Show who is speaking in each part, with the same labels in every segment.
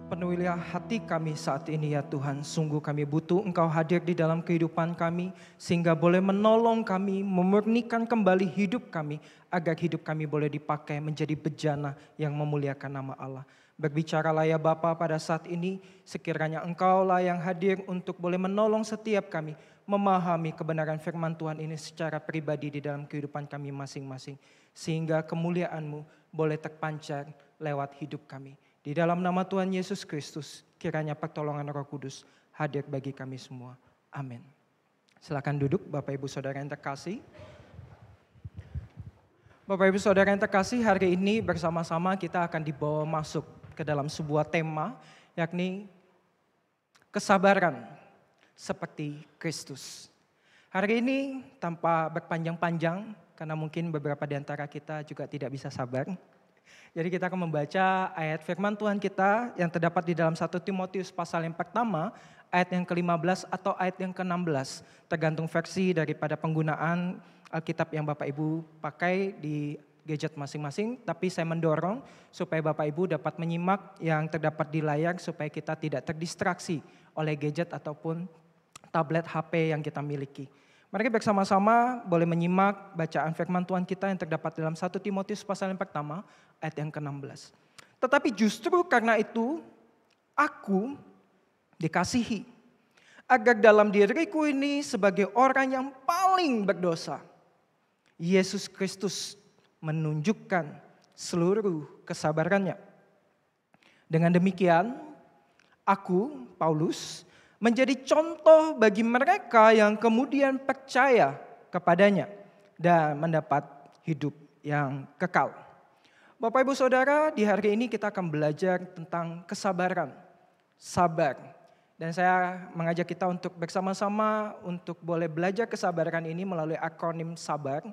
Speaker 1: Penuhilah hati kami saat ini ya Tuhan. Sungguh kami butuh Engkau hadir di dalam kehidupan kami. Sehingga boleh menolong kami, memurnikan kembali hidup kami. Agar hidup kami boleh dipakai menjadi bejana yang memuliakan nama Allah. Berbicaralah ya Bapa pada saat ini. Sekiranya Engkaulah yang hadir untuk boleh menolong setiap kami. Memahami kebenaran firman Tuhan ini secara pribadi di dalam kehidupan kami masing-masing. Sehingga kemuliaan-Mu boleh terpancar lewat hidup kami. Di dalam nama Tuhan Yesus Kristus, kiranya pertolongan Roh Kudus hadir bagi kami semua. Amin. Silakan duduk Bapak Ibu Saudara yang terkasih. Bapak Ibu Saudara yang terkasih, hari ini bersama-sama kita akan dibawa masuk ke dalam sebuah tema, yakni kesabaran seperti Kristus. Hari ini tanpa berpanjang-panjang, karena mungkin beberapa di antara kita juga tidak bisa sabar. Jadi kita akan membaca ayat firman Tuhan kita yang terdapat di dalam 1 Timotius pasal yang pertama, ayat yang ke-15 atau ayat yang ke-16. Tergantung versi daripada penggunaan Alkitab yang Bapak Ibu pakai di gadget masing-masing. Tapi saya mendorong supaya Bapak Ibu dapat menyimak yang terdapat di layar supaya kita tidak terdistraksi oleh gadget ataupun tablet HP yang kita miliki. Mari bersama-sama boleh menyimak bacaan firman Tuhan kita yang terdapat dalam 1 Timotius pasal yang pertama, ayat yang ke-16. Tetapi justru karena itu, aku dikasihi, agar dalam diriku ini sebagai orang yang paling berdosa, Yesus Kristus menunjukkan seluruh kesabarannya. Dengan demikian, aku, Paulus, menjadi contoh bagi mereka yang kemudian percaya kepadanya dan mendapat hidup yang kekal. Bapak Ibu Saudara, di hari ini kita akan belajar tentang kesabaran, sabar. Dan saya mengajak kita untuk bersama-sama untuk boleh belajar kesabaran ini melalui akronim SABAR.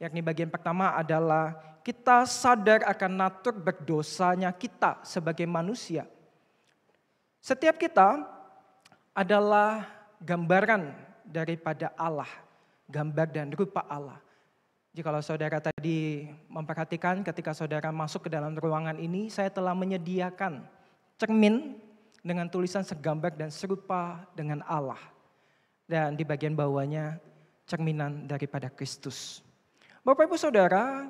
Speaker 1: Yakni bagian pertama adalah kita sadar akan natur berdosanya kita sebagai manusia. Setiap kita adalah gambaran daripada Allah, gambar dan rupa Allah. Jikalau saudara tadi memperhatikan ketika saudara masuk ke dalam ruangan ini, saya telah menyediakan cermin dengan tulisan segambar dan serupa dengan Allah. Dan di bagian bawahnya cerminan daripada Kristus. Bapak Ibu Saudara,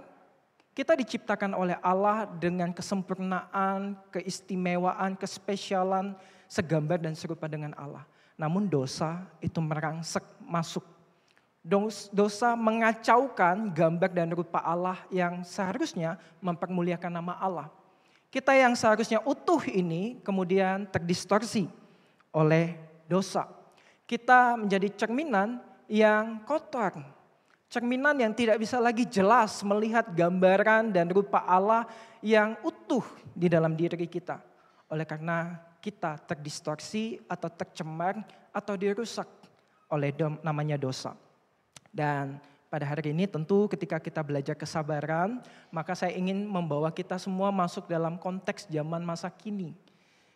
Speaker 1: kita diciptakan oleh Allah dengan kesempurnaan, keistimewaan, kespesialan, segambar dan serupa dengan Allah. Namun dosa itu merangsek masuk. Dosa mengacaukan gambar dan rupa Allah yang seharusnya mempermuliakan nama Allah. Kita yang seharusnya utuh ini kemudian terdistorsi oleh dosa. Kita menjadi cerminan yang kotor. Cerminan yang tidak bisa lagi jelas melihat gambaran dan rupa Allah yang utuh di dalam diri kita. Oleh karena kita terdistorsi atau tercemar atau dirusak oleh namanya dosa. Dan pada hari ini tentu ketika kita belajar kesabaran, maka saya ingin membawa kita semua masuk dalam konteks zaman masa kini.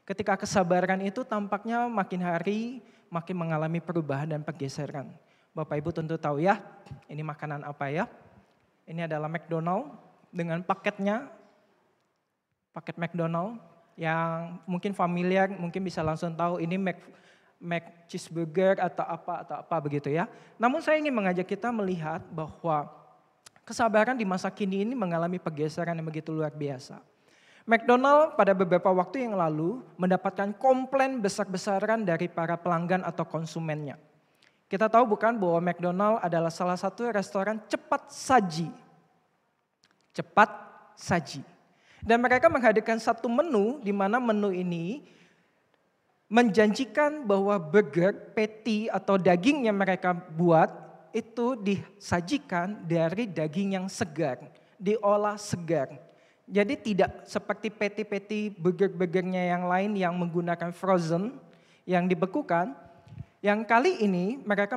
Speaker 1: Ketika kesabaran itu tampaknya makin hari makin mengalami perubahan dan pergeseran. Bapak Ibu tentu tahu ya, ini makanan apa ya? Ini adalah McDonald dengan paketnya, paket McDonald yang mungkin familiar, mungkin bisa langsung tahu ini Mac cheeseburger atau apa begitu ya. Namun saya ingin mengajak kita melihat bahwa kesabaran di masa kini ini mengalami pergeseran yang begitu luar biasa. McDonald pada beberapa waktu yang lalu mendapatkan komplain besar-besaran dari para pelanggan atau konsumennya. Kita tahu bukan bahwa McDonald adalah salah satu restoran cepat saji. Cepat saji. Dan mereka menghadirkan satu menu di mana menu ini menjanjikan bahwa burger, patty atau daging yang mereka buat itu disajikan dari daging yang segar, diolah segar. Jadi tidak seperti patty-patty burger-burgernya yang lain yang menggunakan frozen, yang dibekukan. Yang kali ini mereka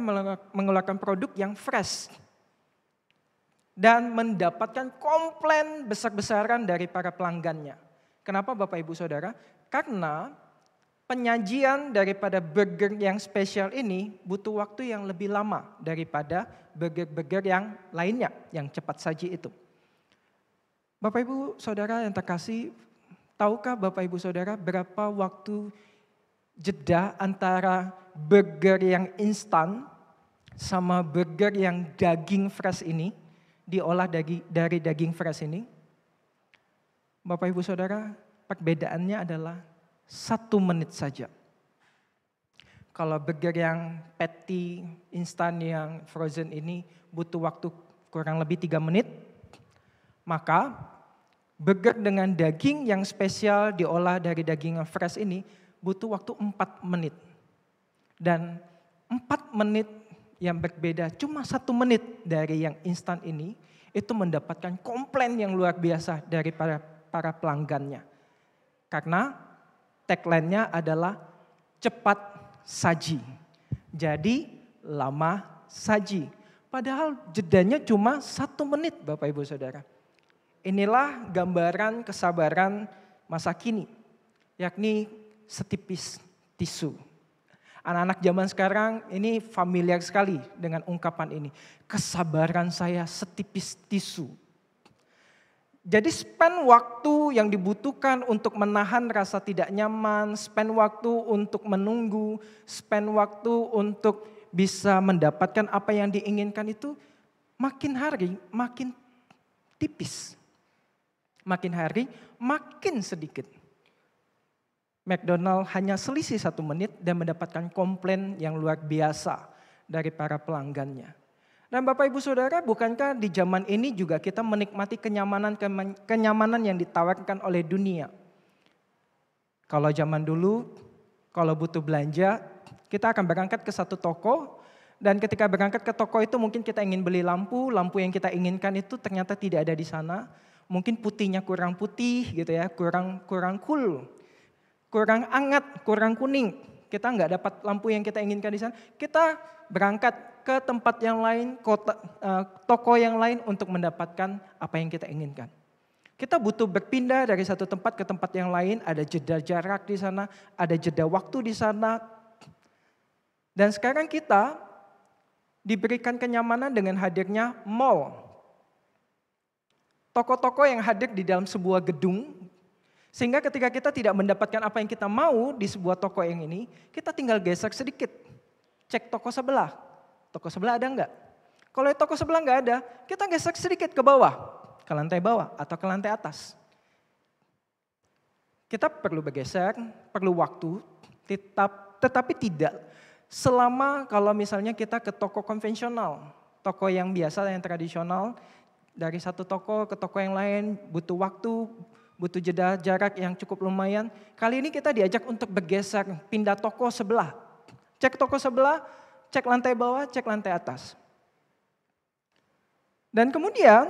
Speaker 1: mengeluarkan produk yang fresh. Dan mendapatkan komplain besar-besaran dari para pelanggannya. Kenapa Bapak Ibu Saudara? Karena penyajian daripada burger yang spesial ini butuh waktu yang lebih lama daripada burger-burger yang lainnya yang cepat saji itu. Bapak Ibu Saudara yang terkasih, Tahukah Bapak Ibu Saudara berapa waktu jeda antara burger yang instan sama burger yang daging fresh ini, diolah dari daging fresh ini? Bapak Ibu Saudara, perbedaannya adalah 1 menit saja. Kalau burger yang patty instan yang frozen ini butuh waktu kurang lebih 3 menit, maka burger dengan daging yang spesial diolah dari daging yang fresh ini butuh waktu 4 menit. Dan 4 menit yang berbeda, cuma 1 menit dari yang instan ini, itu mendapatkan komplain yang luar biasa dari para pelanggannya. Karena tagline-nya adalah cepat saji. Jadi lama saji. Padahal jedanya cuma 1 menit Bapak Ibu Saudara. Inilah gambaran kesabaran masa kini, yakni setipis tisu. Anak-anak zaman sekarang ini familiar sekali dengan ungkapan ini. Kesabaran saya setipis tisu. Jadi spend waktu yang dibutuhkan untuk menahan rasa tidak nyaman, spend waktu untuk menunggu, spend waktu untuk bisa mendapatkan apa yang diinginkan itu makin hari makin tipis. Makin hari makin sedikit. McDonald hanya selisih 1 menit dan mendapatkan komplain yang luar biasa dari para pelanggannya. Dan Bapak Ibu Saudara, bukankah di zaman ini juga kita menikmati kenyamanan yang ditawarkan oleh dunia? Kalau zaman dulu, kalau butuh belanja, kita akan berangkat ke satu toko, dan ketika berangkat ke toko itu mungkin kita ingin beli lampu yang kita inginkan itu ternyata tidak ada di sana. Mungkin putihnya kurang putih gitu ya, kurang cool. Kurang hangat, kurang kuning. Kita nggak dapat lampu yang kita inginkan di sana. Kita berangkat ke tempat yang lain, toko yang lain untuk mendapatkan apa yang kita inginkan. Kita butuh berpindah dari satu tempat ke tempat yang lain, ada jeda jarak di sana, ada jeda waktu di sana. Dan sekarang kita diberikan kenyamanan dengan hadirnya mall. Toko-toko yang hadir di dalam sebuah gedung, sehingga ketika kita tidak mendapatkan apa yang kita mau di sebuah toko yang ini, kita tinggal geser sedikit. Cek toko sebelah. Toko sebelah ada enggak? Kalau toko sebelah enggak ada, kita geser sedikit ke bawah. Ke lantai bawah atau ke lantai atas. Kita perlu bergeser, perlu waktu, tetapi tidak selama kalau misalnya kita ke toko konvensional. Toko yang biasa, yang tradisional, dari satu toko ke toko yang lain butuh waktu, butuh jeda jarak yang cukup lumayan. Kali ini kita diajak untuk bergeser, pindah toko sebelah. Cek toko sebelah, cek lantai bawah, cek lantai atas. Dan kemudian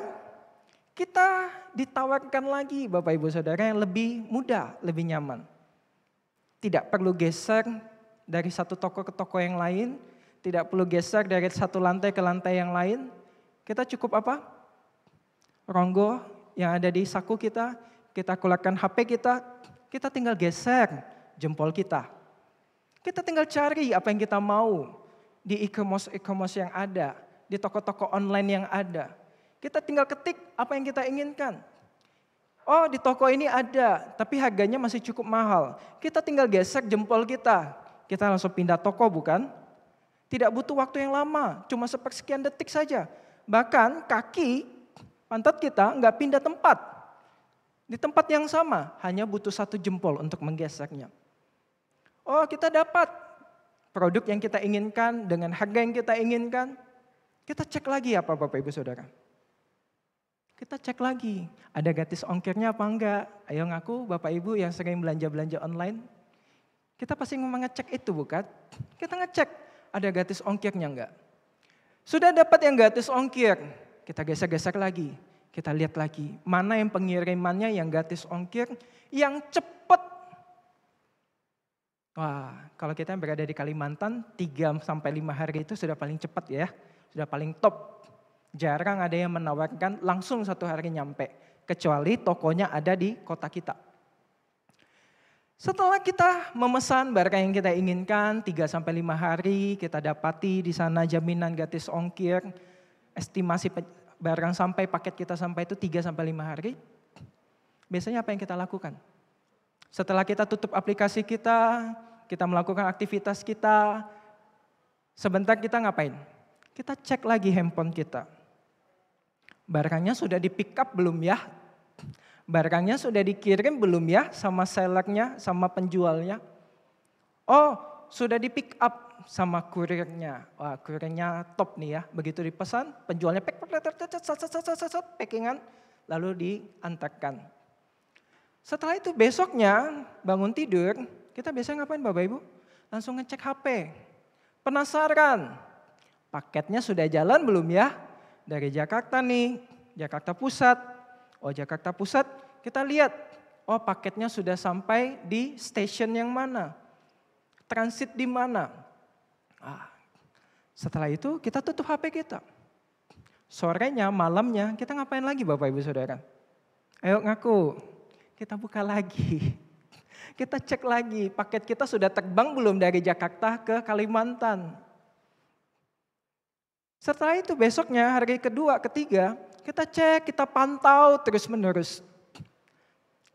Speaker 1: kita ditawarkan lagi Bapak Ibu Saudara yang lebih mudah, lebih nyaman. Tidak perlu geser dari satu toko ke toko yang lain, tidak perlu geser dari satu lantai ke lantai yang lain. Kita cukup apa? Ronggo yang ada di saku kita keluarkan HP kita tinggal geser jempol kita. Kita tinggal cari apa yang kita mau di e-commerce yang ada, di toko-toko online yang ada. Kita tinggal ketik apa yang kita inginkan. Oh, di toko ini ada, tapi harganya masih cukup mahal. Kita tinggal geser jempol kita langsung pindah toko bukan? Tidak butuh waktu yang lama, cuma sepersekian detik saja. Bahkan kaki, pantat kita nggak pindah tempat. Di tempat yang sama, hanya butuh 1 jempol untuk menggesernya. Oh, kita dapat produk yang kita inginkan dengan harga yang kita inginkan. Kita cek lagi apa Bapak Ibu Saudara. Kita cek lagi, ada gratis ongkirnya apa enggak. Ayo ngaku Bapak Ibu yang sering belanja-belanja online. Kita pasti ngecek itu bukan? Kita ngecek, ada gratis ongkirnya enggak. Sudah dapat yang gratis ongkir, kita geser-geser lagi. Kita lihat lagi, mana yang pengirimannya yang gratis ongkir, yang cepat. Wah, kalau kita yang berada di Kalimantan, 3-5 hari itu sudah paling cepat ya. Sudah paling top. Jarang ada yang menawarkan langsung 1 hari nyampe. Kecuali tokonya ada di kota kita. Setelah kita memesan barang yang kita inginkan, 3-5 hari kita dapati di sana jaminan gratis ongkir, estimasi barang sampai, paket kita sampai itu 3-5 hari. Biasanya apa yang kita lakukan? Setelah kita tutup aplikasi kita melakukan aktivitas kita, sebentar kita ngapain? Kita cek lagi handphone kita. Barangnya sudah di pick up belum ya? Barangnya sudah dikirim belum ya sama sellernya, sama penjualnya? Oh, sudah di pick up sama kurirnya. Wah, kurirnya top nih ya. Begitu dipesan, penjualnya packingan, lalu diantarkan. Setelah itu besoknya bangun tidur, kita biasanya ngapain Bapak Ibu? Langsung ngecek HP. Penasaran, paketnya sudah jalan belum ya? Dari Jakarta nih, Jakarta Pusat. Oh Jakarta Pusat, kita lihat, oh paketnya sudah sampai di stasiun yang mana? Transit di mana? Setelah itu kita tutup HP kita. Sorenya, malamnya, kita ngapain lagi Bapak Ibu Saudara? Ayo ngaku, kita buka lagi. Kita cek lagi, paket kita sudah terbang belum dari Jakarta ke Kalimantan. Setelah itu besoknya, hari kedua, ketiga, kita cek, kita pantau terus menerus.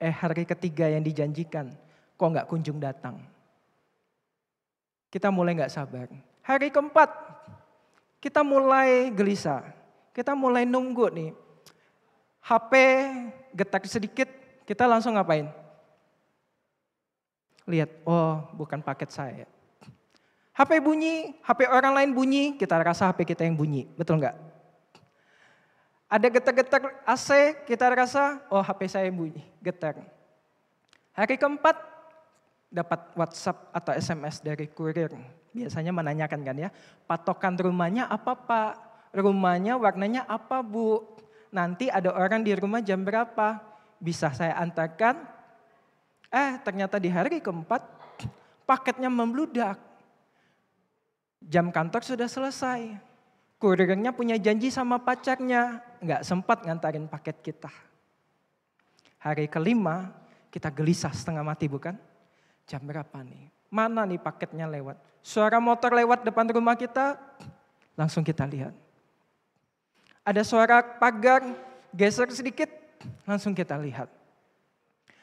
Speaker 1: Hari ketiga yang dijanjikan, kok nggak kunjung datang. Kita mulai nggak sabar. Hari keempat, kita mulai gelisah. Kita mulai nunggu nih. HP getar sedikit, kita langsung ngapain? Lihat, oh bukan paket saya. HP bunyi, HP orang lain bunyi, kita rasa HP kita yang bunyi. Betul nggak? Ada getar-getar AC, kita rasa, oh HP saya yang bunyi, getar. Hari keempat, dapat WhatsApp atau SMS dari kurir. Biasanya menanyakan kan ya, patokan rumahnya apa Pak? Rumahnya warnanya apa Bu? Nanti ada orang di rumah jam berapa? Bisa saya antarkan? Ternyata di hari keempat, paketnya membludak. Jam kantor sudah selesai. Kurirnya punya janji sama pacarnya, nggak sempat ngantarin paket kita. Hari kelima, kita gelisah setengah mati bukan? Jam berapa nih? Mana nih paketnya lewat? Suara motor lewat depan rumah kita, langsung kita lihat. Ada suara pagar geser sedikit, langsung kita lihat.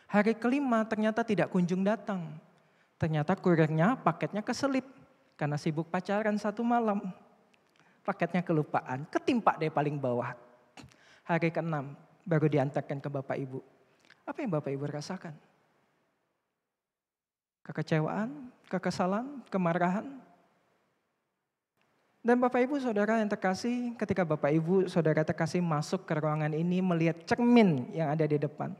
Speaker 1: Hari kelima ternyata tidak kunjung datang. Ternyata kurirnya paketnya keselip karena sibuk pacaran satu malam. Paketnya kelupaan, ketimpa dari paling bawah. Hari keenam baru diantarkan ke Bapak Ibu. Apa yang Bapak Ibu rasakan? Kekecewaan, kekesalan, kemarahan. Dan Bapak Ibu Saudara yang terkasih, ketika Bapak Ibu Saudara terkasih masuk ke ruangan ini melihat cermin yang ada di depan.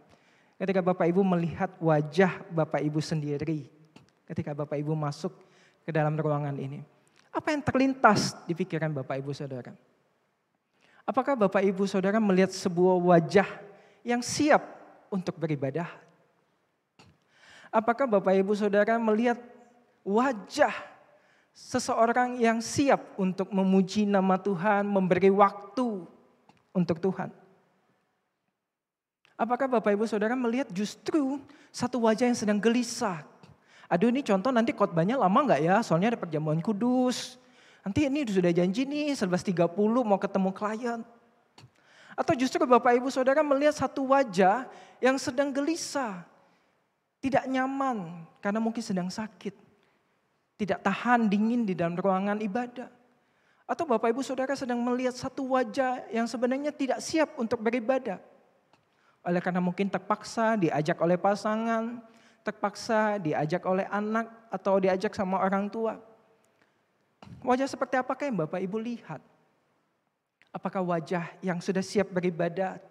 Speaker 1: Ketika Bapak Ibu melihat wajah Bapak Ibu sendiri, ketika Bapak Ibu masuk ke dalam ruangan ini. Apa yang terlintas di pikiran Bapak Ibu Saudara? Apakah Bapak Ibu Saudara melihat sebuah wajah yang siap untuk beribadah? Apakah Bapak Ibu Saudara melihat wajah seseorang yang siap untuk memuji nama Tuhan, memberi waktu untuk Tuhan? Apakah Bapak Ibu Saudara melihat justru satu wajah yang sedang gelisah? Aduh ini contoh nanti khotbahnya lama nggak ya? Soalnya ada perjamuan kudus. Nanti ini sudah janji nih 11.30 mau ketemu klien. Atau justru Bapak Ibu Saudara melihat satu wajah yang sedang gelisah. Tidak nyaman karena mungkin sedang sakit. Tidak tahan dingin di dalam ruangan ibadah. Atau Bapak Ibu Saudara sedang melihat satu wajah yang sebenarnya tidak siap untuk beribadah. Oleh karena mungkin terpaksa diajak oleh pasangan, terpaksa diajak oleh anak atau diajak sama orang tua. Wajah seperti apakah yang Bapak Ibu lihat? Apakah wajah yang sudah siap beribadah?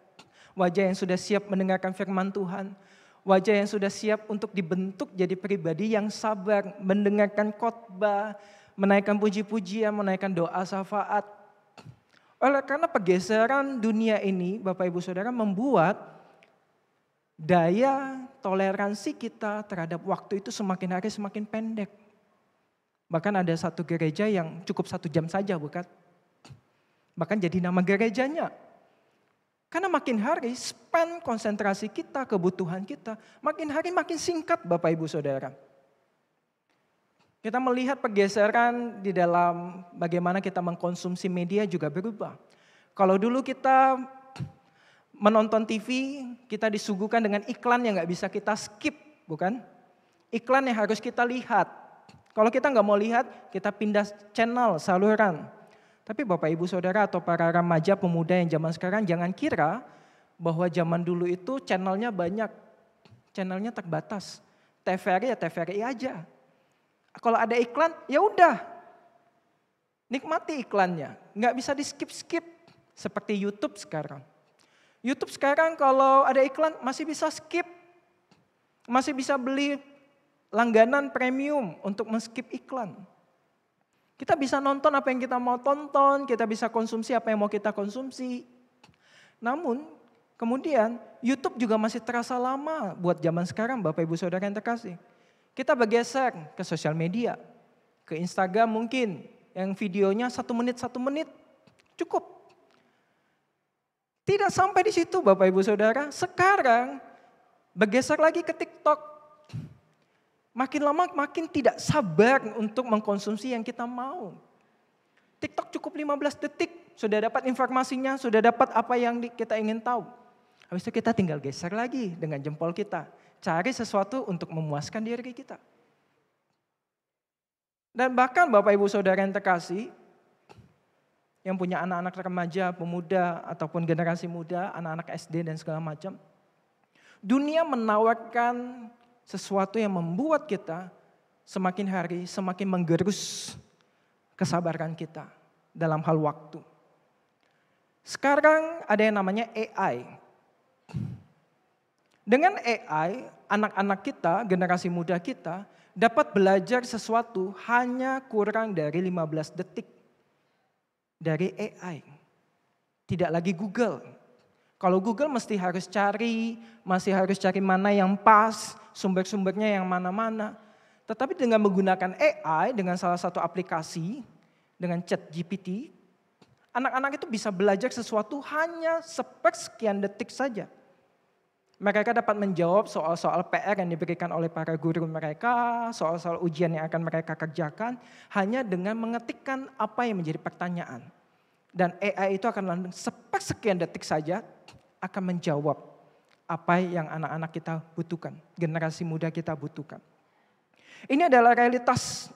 Speaker 1: Wajah yang sudah siap mendengarkan firman Tuhan? Wajah yang sudah siap untuk dibentuk jadi pribadi yang sabar, mendengarkan khotbah, menaikkan puji-pujian, menaikkan doa syafaat. Oleh karena pergeseran dunia ini, Bapak Ibu Saudara membuat daya toleransi kita terhadap waktu itu semakin hari semakin pendek. Bahkan ada satu gereja yang cukup 1 jam saja bukan? Bahkan jadi nama gerejanya. Karena makin hari span konsentrasi kita, kebutuhan kita, makin hari makin singkat Bapak Ibu Saudara. Kita melihat pergeseran di dalam bagaimana kita mengkonsumsi media juga berubah. Kalau dulu kita menonton TV, kita disuguhkan dengan iklan yang gak bisa kita skip bukan? Iklan yang harus kita lihat. Kalau kita nggak mau lihat, kita pindah channel, saluran. Tapi Bapak Ibu Saudara atau para remaja pemuda yang zaman sekarang jangan kira bahwa zaman dulu itu channelnya banyak, channelnya terbatas. TVRI ya TVRI aja. Kalau ada iklan, ya udah, nikmati iklannya, nggak bisa di skip seperti YouTube sekarang. YouTube sekarang kalau ada iklan masih bisa skip, masih bisa beli langganan premium untuk men-skip iklan. Kita bisa nonton apa yang kita mau tonton, kita bisa konsumsi apa yang mau kita konsumsi. Namun kemudian YouTube juga masih terasa lama buat zaman sekarang Bapak Ibu Saudara yang terkasih. Kita bergeser ke sosial media, ke Instagram mungkin yang videonya 1 menit cukup. Tidak sampai di situ Bapak Ibu Saudara, sekarang bergeser lagi ke TikTok. Makin lama makin tidak sabar untuk mengkonsumsi yang kita mau. TikTok cukup 15 detik, sudah dapat informasinya, sudah dapat apa yang kita ingin tahu. Habis itu kita tinggal geser lagi dengan jempol kita. Cari sesuatu untuk memuaskan diri kita. Dan bahkan Bapak Ibu Saudara yang terkasih, yang punya anak-anak remaja, pemuda, ataupun generasi muda, anak-anak SD dan segala macam. Dunia menawarkan sesuatu yang membuat kita semakin hari semakin menggerus kesabaran kita dalam hal waktu. Sekarang ada yang namanya AI. Dengan AI, anak-anak kita, generasi muda kita dapat belajar sesuatu hanya kurang dari 15 detik dari AI. Tidak lagi Google. Kalau Google masih harus cari mana yang pas, sumber-sumbernya yang mana-mana. Tetapi dengan menggunakan AI, dengan salah satu aplikasi, dengan ChatGPT, anak-anak itu bisa belajar sesuatu hanya sepersekian detik saja. Mereka dapat menjawab soal-soal PR yang diberikan oleh para guru mereka, soal-soal ujian yang akan mereka kerjakan, hanya dengan mengetikkan apa yang menjadi pertanyaan. Dan AI itu akan sepersekian detik saja akan menjawab apa yang anak-anak kita butuhkan, generasi muda kita butuhkan. Ini adalah realitas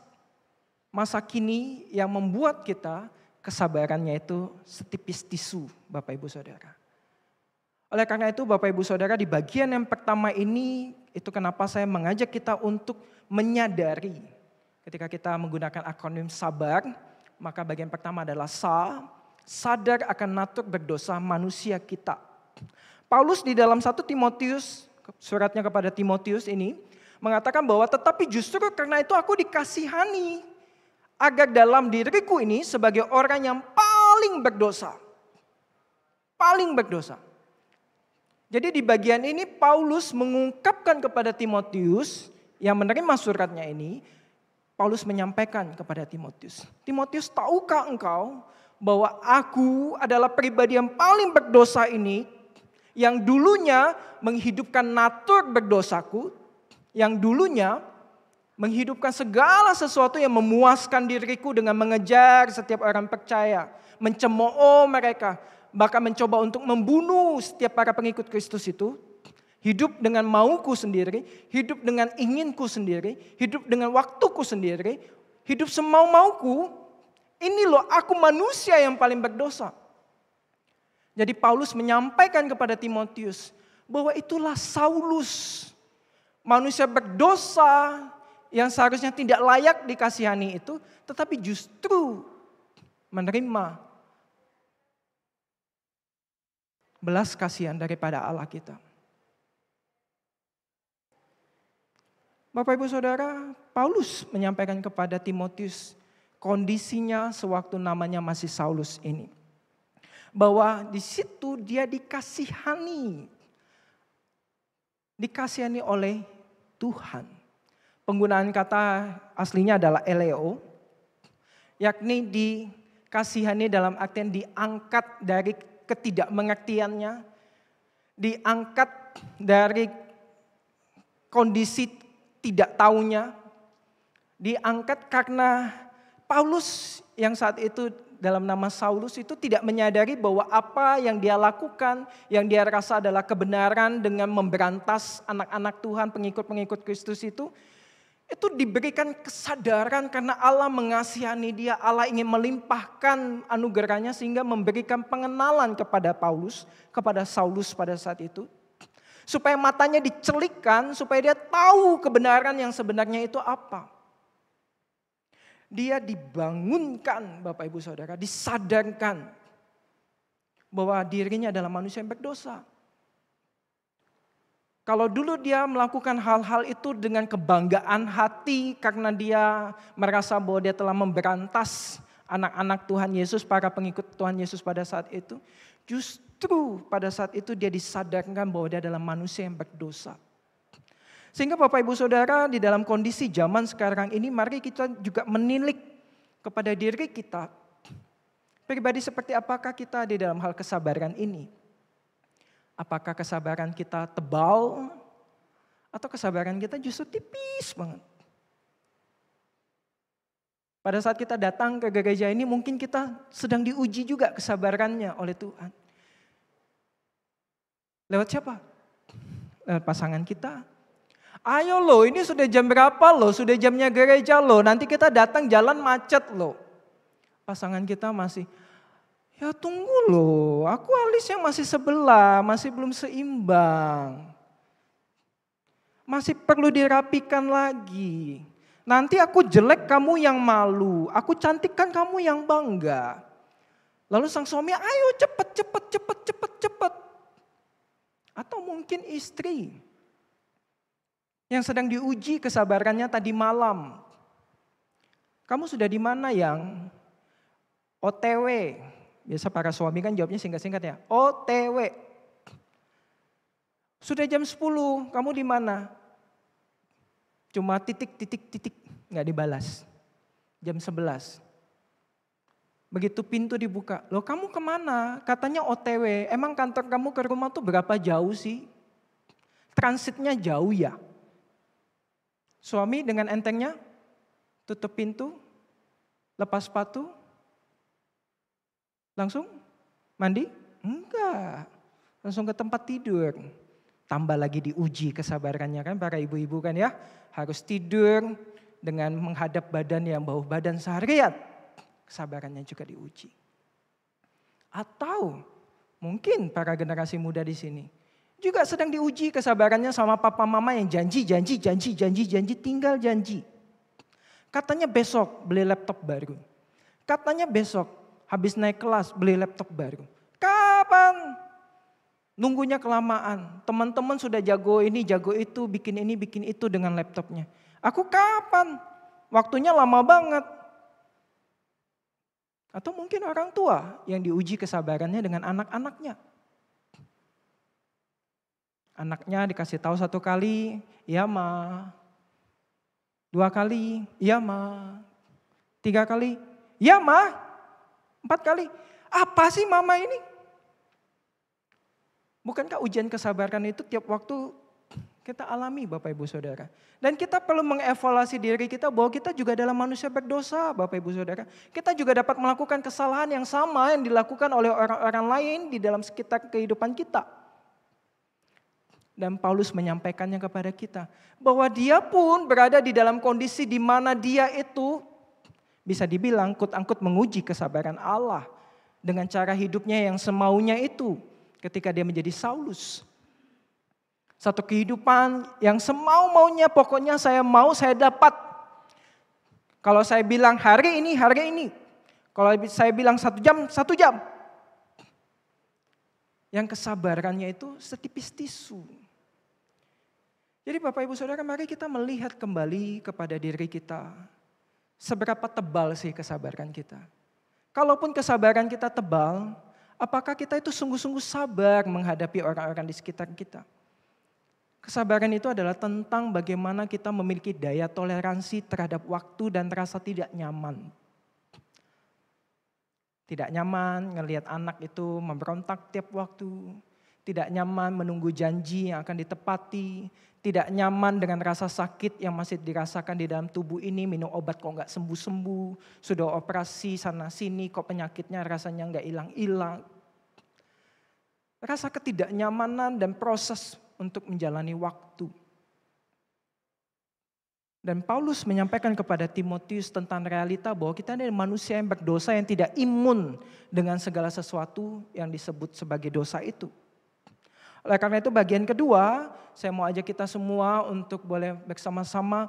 Speaker 1: masa kini yang membuat kita kesabarannya itu setipis tisu, Bapak Ibu Saudara. Oleh karena itu Bapak Ibu Saudara, di bagian yang pertama ini itu kenapa saya mengajak kita untuk menyadari ketika kita menggunakan akronim sabar, maka bagian pertama adalah sadar akan natur berdosa manusia kita. Paulus di dalam 1 Timotius, suratnya kepada Timotius ini, mengatakan bahwa tetapi justru karena itu aku dikasihani, agar dalam diriku ini sebagai orang yang paling berdosa. Paling berdosa. Jadi di bagian ini Paulus mengungkapkan kepada Timotius yang menerima suratnya ini, Paulus menyampaikan kepada Timotius. Timotius, tahukah engkau bahwa aku adalah pribadi yang paling berdosa ini, yang dulunya menghidupkan natur berdosaku, yang dulunya menghidupkan segala sesuatu yang memuaskan diriku dengan mengejar setiap orang percaya, mencemooh mereka, bahkan mencoba untuk membunuh setiap para pengikut Kristus itu, hidup dengan mauku sendiri, hidup dengan inginku sendiri, hidup dengan waktuku sendiri, hidup semau-mauku. Ini loh aku manusia yang paling berdosa. Jadi Paulus menyampaikan kepada Timotius bahwa itulah Saulus, manusia berdosa yang seharusnya tidak layak dikasihani itu, tetapi justru menerima belas kasihan daripada Allah kita. Bapak Ibu Saudara, Paulus menyampaikan kepada Timotius kondisinya sewaktu namanya masih Saulus ini. Bahwa di situ dia dikasihani oleh Tuhan. Penggunaan kata aslinya adalah eleo, yakni dikasihani dalam artian diangkat dari ketidakmengertiannya, diangkat dari kondisi tidak taunya, diangkat karena Paulus yang saat itu dalam nama Saulus itu tidak menyadari bahwa apa yang dia lakukan, yang dia rasa adalah kebenaran dengan memberantas anak-anak Tuhan, pengikut-pengikut Kristus itu diberikan kesadaran karena Allah mengasihani dia, Allah ingin melimpahkan anugerahnya sehingga memberikan pengenalan kepada kepada Saulus pada saat itu. Supaya matanya dicelikkan, supaya dia tahu kebenaran yang sebenarnya itu apa. Dia dibangunkan, Bapak Ibu Saudara, disadarkan bahwa dirinya adalah manusia yang berdosa. Kalau dulu dia melakukan hal-hal itu dengan kebanggaan hati karena dia merasa bahwa dia telah memberantas anak-anak Tuhan Yesus, para pengikut Tuhan Yesus pada saat itu. Justru pada saat itu dia disadarkan bahwa dia adalah manusia yang berdosa. Sehingga Bapak Ibu Saudara di dalam kondisi zaman sekarang ini mari kita juga menilik kepada diri kita. Pribadi seperti apakah kita di dalam hal kesabaran ini? Apakah kesabaran kita tebal atau kesabaran kita justru tipis banget? Pada saat kita datang ke gereja ini mungkin kita sedang diuji juga kesabarannya oleh Tuhan. Lewat siapa? Lewat pasangan kita. Ayo loh, ini sudah jam berapa loh, sudah jamnya gereja loh, nanti kita datang jalan macet loh. Pasangan kita masih, ya tunggu loh, aku alisnya masih sebelah, masih belum seimbang. Masih perlu dirapikan lagi. Nanti aku jelek kamu yang malu, aku cantikkan kamu yang bangga. Lalu sang suami, ayo cepet. Atau mungkin istri yang sedang diuji kesabarannya tadi malam. Kamu sudah di mana yang OTW? Biasa para suami kan jawabnya singkat-singkat ya. OTW. Sudah jam 10, kamu di mana? Cuma titik, nggak dibalas. Jam 11. Begitu pintu dibuka, loh kamu kemana? Katanya OTW, emang kantor kamu ke rumah tuh berapa jauh sih? Transitnya jauh ya? Suami dengan entengnya tutup pintu, lepas sepatu, langsung mandi? Enggak, langsung ke tempat tidur. Tambah lagi diuji kesabarannya kan para ibu-ibu kan ya. Harus tidur dengan menghadap badan yang bau badan seharian. Kesabarannya juga diuji. Atau mungkin para generasi muda di sini juga sedang diuji kesabarannya sama papa mama yang janji, tinggal janji. Katanya besok beli laptop baru. Katanya besok habis naik kelas beli laptop baru. Kapan? Nunggunya kelamaan. Teman-teman sudah jago ini, jago itu, bikin ini, bikin itu dengan laptopnya. Aku kapan? Waktunya lama banget. Atau mungkin orang tua yang diuji kesabarannya dengan anak-anaknya. Anaknya dikasih tahu 1 kali, iya ma. 2 kali, iya ma. 3 kali, iya ma. 4 kali, apa sih mama ini? Bukankah ujian kesabaran itu tiap waktu kita alami Bapak Ibu Saudara. Dan kita perlu mengevaluasi diri kita bahwa kita juga adalah manusia berdosa Bapak Ibu Saudara. Kita juga dapat melakukan kesalahan yang sama yang dilakukan oleh orang-orang lain di dalam sekitar kehidupan kita. Dan Paulus menyampaikannya kepada kita. Bahwa dia pun berada di dalam kondisi di mana dia itu bisa dibilang kut-angkut menguji kesabaran Allah. Dengan cara hidupnya yang semaunya itu ketika dia menjadi Saulus. Satu kehidupan yang semau-maunya pokoknya saya mau, saya dapat. Kalau saya bilang hari ini. Kalau saya bilang 1 jam, 1 jam. Yang kesabarannya itu setipis tisu. Jadi Bapak Ibu Saudara mari kita melihat kembali kepada diri kita. Seberapa tebal sih kesabaran kita. Kalaupun kesabaran kita tebal, apakah kita itu sungguh-sungguh sabar menghadapi orang-orang di sekitar kita? Kesabaran itu adalah tentang bagaimana kita memiliki daya toleransi terhadap waktu dan rasa tidak nyaman. Tidak nyaman ngelihat anak itu memberontak tiap waktu. tidak nyaman menunggu janji yang akan ditepati, tidak nyaman dengan rasa sakit yang masih dirasakan di dalam tubuh ini, minum obat kok nggak sembuh-sembuh, sudah operasi sana sini kok penyakitnya rasanya nggak hilang-hilang. Rasa ketidaknyamanan dan proses untuk menjalani waktu. Dan Paulus menyampaikan kepada Timotius tentang realita bahwa kita adalah manusia yang berdosa yang tidak imun dengan segala sesuatu yang disebut sebagai dosa itu. Oleh karena itu bagian kedua, saya mau ajak kita semua untuk boleh bersama-sama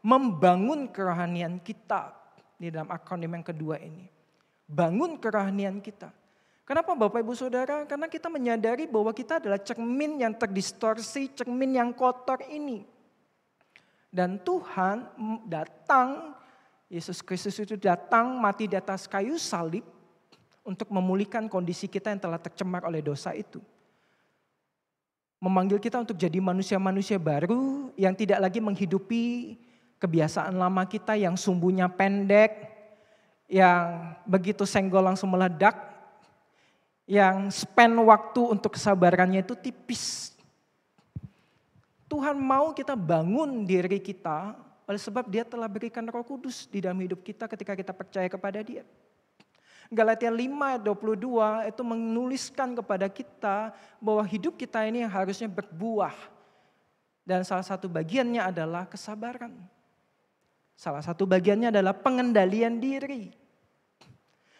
Speaker 1: membangun kerohanian kita di dalam akronim yang kedua ini. Bangun kerohanian kita. Kenapa Bapak Ibu Saudara? Karena kita menyadari bahwa kita adalah cermin yang terdistorsi, cermin yang kotor ini. Dan Tuhan datang, Yesus Kristus itu datang mati di atas kayu salib untuk memulihkan kondisi kita yang telah tercemar oleh dosa itu. Memanggil kita untuk jadi manusia-manusia baru yang tidak lagi menghidupi kebiasaan lama kita yang sumbunya pendek, yang begitu senggol langsung meledak, yang span waktu untuk kesabarannya itu tipis. Tuhan mau kita bangun diri kita oleh sebab Dia telah berikan Roh Kudus di dalam hidup kita ketika kita percaya kepada Dia. Galatia 5 ayat 22 itu menuliskan kepada kita bahwa hidup kita ini harusnya berbuah. Dan salah satu bagiannya adalah kesabaran. Salah satu bagiannya adalah pengendalian diri.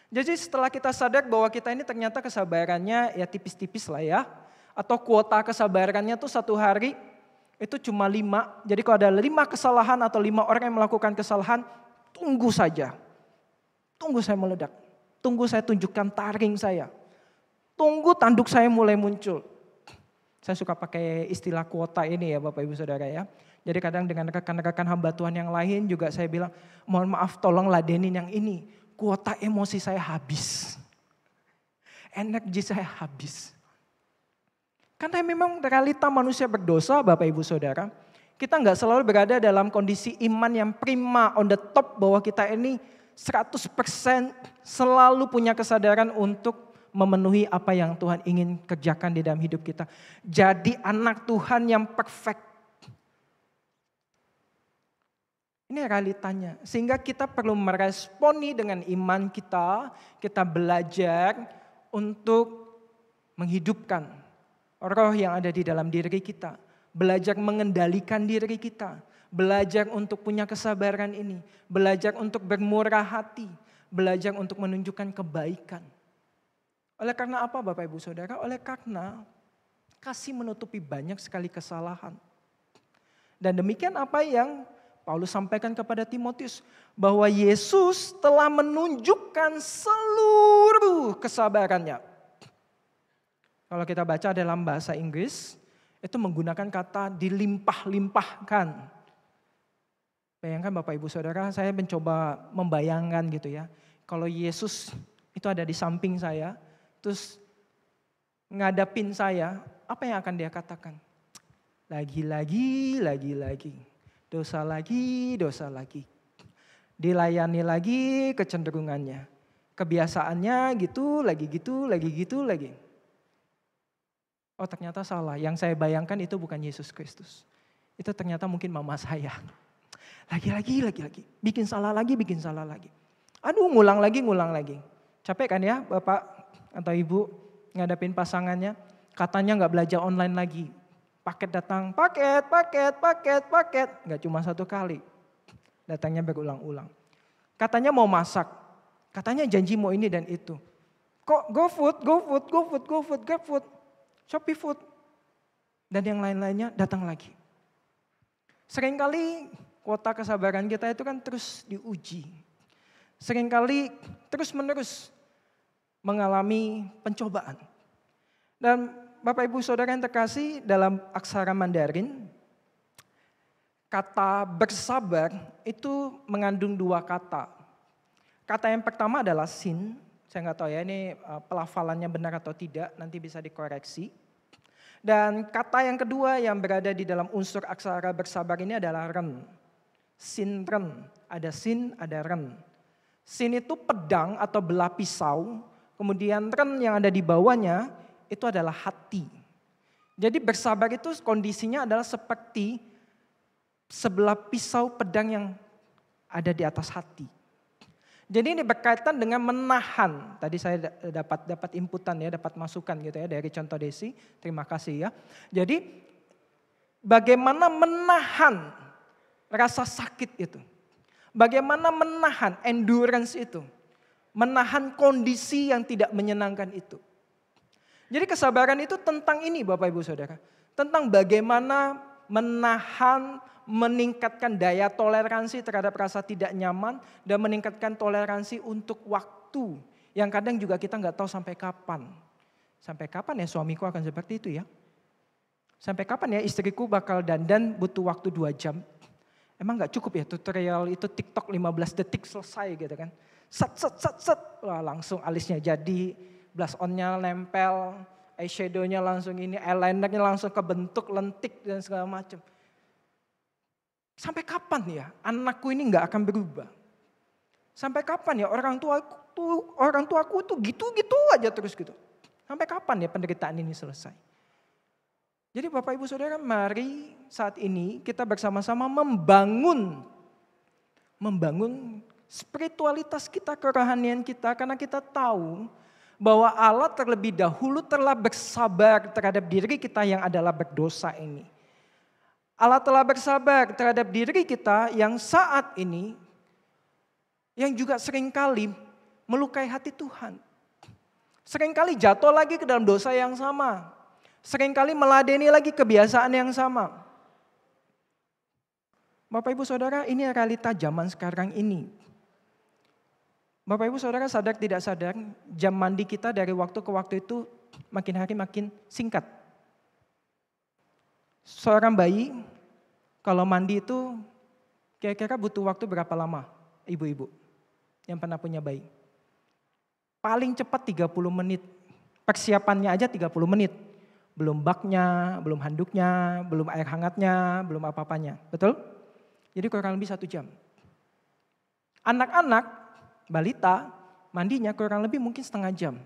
Speaker 1: Jadi setelah kita sadar bahwa kita ini ternyata kesabarannya ya tipis-tipis lah ya. Atau kuota kesabarannya tuh satu hari itu cuma 5. Jadi kalau ada 5 kesalahan atau 5 orang yang melakukan kesalahan, tunggu saja. Tunggu saya meledak. Tunggu saya tunjukkan taring saya. Tunggu tanduk saya mulai muncul. Saya suka pakai istilah kuota ini ya Bapak Ibu Saudara ya. Jadi kadang dengan rekan-rekan hamba Tuhan yang lain juga saya bilang, mohon maaf tolong ladenin yang ini. Kuota emosi saya habis. Energi saya habis. Karena memang realita manusia berdosa Bapak Ibu Saudara. Kita nggak selalu berada dalam kondisi iman yang prima on the top bahwa kita ini 100% selalu punya kesadaran untuk memenuhi apa yang Tuhan ingin kerjakan di dalam hidup kita. Jadi anak Tuhan yang perfect. Ini realitanya. Sehingga kita perlu meresponi dengan iman kita. Kita belajar untuk menghidupkan roh yang ada di dalam diri kita. Belajar mengendalikan diri kita. Belajar untuk punya kesabaran ini. Belajar untuk bermurah hati. Belajar untuk menunjukkan kebaikan. Oleh karena apa Bapak Ibu Saudara? Oleh karena kasih menutupi banyak sekali kesalahan. Dan demikian apa yang Paulus sampaikan kepada Timotius. Bahwa Yesus telah menunjukkan seluruh kesabarannya. Kalau kita baca dalam bahasa Inggris, itu menggunakan kata dilimpah-limpahkan. Bayangkan Bapak Ibu Saudara, saya mencoba membayangkan gitu ya. Kalau Yesus itu ada di samping saya, terus ngadapin saya, apa yang akan dia katakan? Lagi-lagi. Dosa lagi. Dilayani lagi kecenderungannya. Kebiasaannya gitu lagi. Oh ternyata salah, yang saya bayangkan itu bukan Yesus Kristus. Itu ternyata mungkin mama saya. Lagi. Bikin salah lagi. Aduh ngulang lagi. Capek kan ya Bapak atau Ibu ngadapin pasangannya. Katanya gak belajar online lagi. Paket datang, paket. Gak cuma satu kali. Datangnya berulang-ulang. Katanya mau masak. Katanya janji mau ini dan itu. Kok GoFood. Shopee Food, dan yang lain-lainnya datang lagi. Seringkali kuota kesabaran kita itu kan terus diuji. Seringkali terus-menerus mengalami pencobaan. Dan Bapak Ibu Saudara yang terkasih dalam aksara Mandarin, kata bersabar itu mengandung 2 kata. Kata yang pertama adalah sin. Saya nggak tahu ya ini pelafalannya benar atau tidak, nanti bisa dikoreksi. Dan kata yang kedua yang berada di dalam unsur aksara bersabar ini adalah ren. Sin ren, ada sin, ada ren. Sin itu pedang atau belah pisau, kemudian ren yang ada di bawahnya itu adalah hati. Jadi bersabar itu kondisinya adalah seperti sebelah pisau pedang yang ada di atas hati. Jadi ini berkaitan dengan menahan. Tadi saya dapat inputan ya, dapat masukan gitu ya dari contoh Desi. Terima kasih ya. Jadi bagaimana menahan rasa sakit itu. Bagaimana menahan endurance itu. Menahan kondisi yang tidak menyenangkan itu. Jadi kesabaran itu tentang ini Bapak Ibu Saudara. Tentang bagaimana menahan, meningkatkan daya toleransi terhadap rasa tidak nyaman dan meningkatkan toleransi untuk waktu yang kadang juga kita nggak tahu sampai kapan. Sampai kapan ya suamiku akan seperti itu ya? Sampai kapan ya istriku bakal dandan butuh waktu 2 jam? Emang nggak cukup ya tutorial itu TikTok 15 detik selesai gitu kan? Set. Wah, langsung alisnya jadi, blush on-nya nempel, eyeshadow-nya langsung ini, eyeliner-nya langsung kebentuk, lentik dan segala macam. Sampai kapan ya anakku ini nggak akan berubah? Sampai kapan ya orang tuaku tuh gitu-gitu aja terus gitu. Sampai kapan ya penderitaan ini selesai? Jadi Bapak Ibu Saudara, mari saat ini kita bersama-sama membangun spiritualitas kita, kerohanian kita, karena kita tahu bahwa Allah terlebih dahulu telah bersabar terhadap diri kita yang adalah berdosa ini. Allah telah bersabar terhadap diri kita yang saat ini, yang juga seringkali melukai hati Tuhan. Seringkali jatuh lagi ke dalam dosa yang sama. Seringkali meladeni lagi kebiasaan yang sama. Bapak Ibu Saudara, ini realita zaman sekarang ini. Bapak Ibu Saudara sadar tidak sadar, jam mandi kita dari waktu ke waktu itu makin hari makin singkat. Seorang bayi kalau mandi itu kira-kira butuh waktu berapa lama ibu-ibu yang pernah punya bayi? Paling cepat 30 menit. Persiapannya aja 30 menit. Belum baknya, belum handuknya, belum air hangatnya, belum apa-apanya. Betul? Jadi kurang lebih 1 jam. Anak-anak, balita, mandinya kurang lebih mungkin setengah jam.